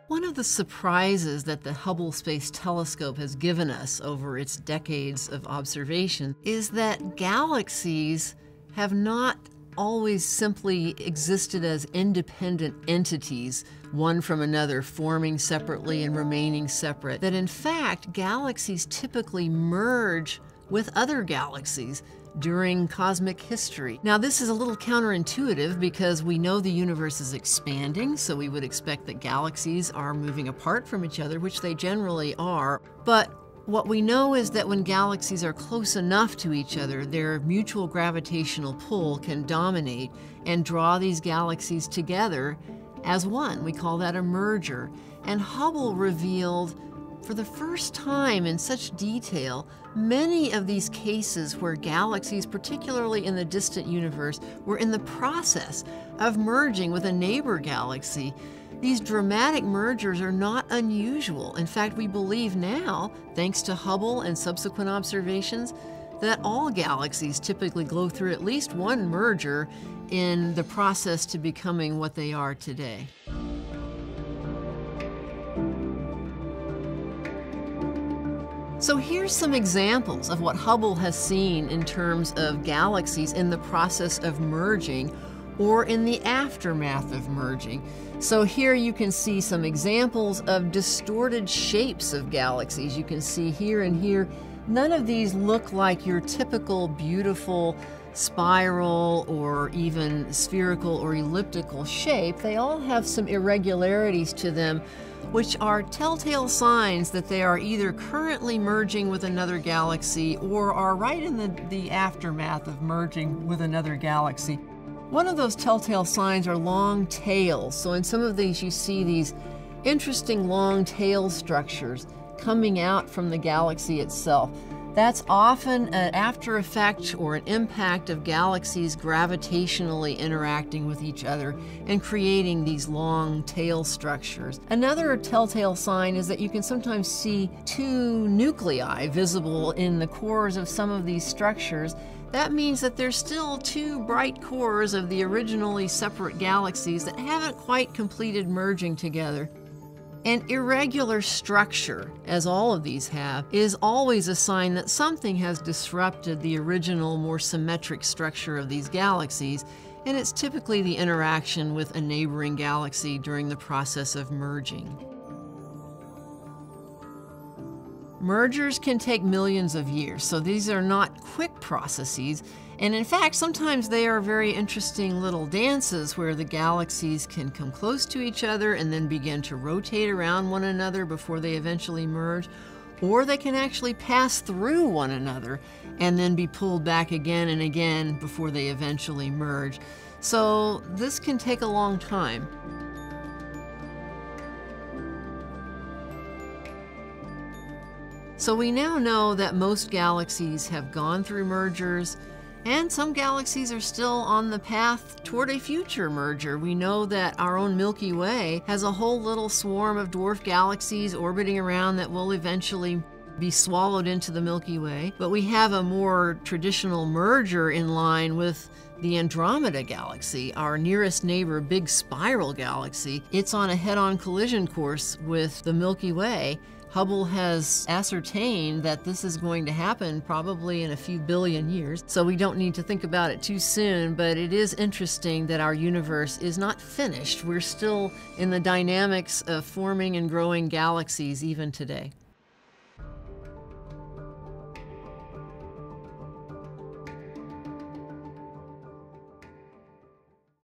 One of the surprises that the Hubble Space Telescope has given us over its decades of observation is that galaxies have not always simply existed as independent entities, one from another, forming separately and remaining separate. That in fact, galaxies typically merge with other galaxies during cosmic history. Now, this is a little counterintuitive because we know the universe is expanding, so we would expect that galaxies are moving apart from each other, which they generally are. But what we know is that when galaxies are close enough to each other, their mutual gravitational pull can dominate and draw these galaxies together as one. We call that a merger. And Hubble revealed for the first time in such detail many of these cases where galaxies, particularly in the distant universe, were in the process of merging with a neighbor galaxy. These dramatic mergers are not unusual. In fact, we believe now, thanks to Hubble and subsequent observations, that all galaxies typically go through at least one merger in the process to becoming what they are today. So here's some examples of what Hubble has seen in terms of galaxies in the process of merging or in the aftermath of merging. So here you can see some examples of distorted shapes of galaxies. You can see here and here, none of these look like your typical beautiful spiral or even spherical or elliptical shape. They all have some irregularities to them, which are telltale signs that they are either currently merging with another galaxy or are right in the aftermath of merging with another galaxy. One of those telltale signs are long tails. So in some of these you see these interesting long tail structures coming out from the galaxy itself. That's often an after effect or an impact of galaxies gravitationally interacting with each other and creating these long tail structures. Another telltale sign is that you can sometimes see two nuclei visible in the cores of some of these structures. That means that there's still two bright cores of the originally separate galaxies that haven't quite completed merging together. An irregular structure, as all of these have, is always a sign that something has disrupted the original, more symmetric structure of these galaxies, and it's typically the interaction with a neighboring galaxy during the process of merging. Mergers can take millions of years, so these are not quick processes. And in fact, sometimes they are very interesting little dances where the galaxies can come close to each other and then begin to rotate around one another before they eventually merge. Or they can actually pass through one another and then be pulled back again and again before they eventually merge. So this can take a long time. So we now know that most galaxies have gone through mergers, and some galaxies are still on the path toward a future merger. We know that our own Milky Way has a whole little swarm of dwarf galaxies orbiting around that will eventually be swallowed into the Milky Way. But we have a more traditional merger in line with the Andromeda galaxy, our nearest neighbor, big spiral galaxy. It's on a head-on collision course with the Milky Way. Hubble has ascertained that this is going to happen probably in a few billion years, so we don't need to think about it too soon, but it is interesting that our universe is not finished. We're still in the dynamics of forming and growing galaxies even today.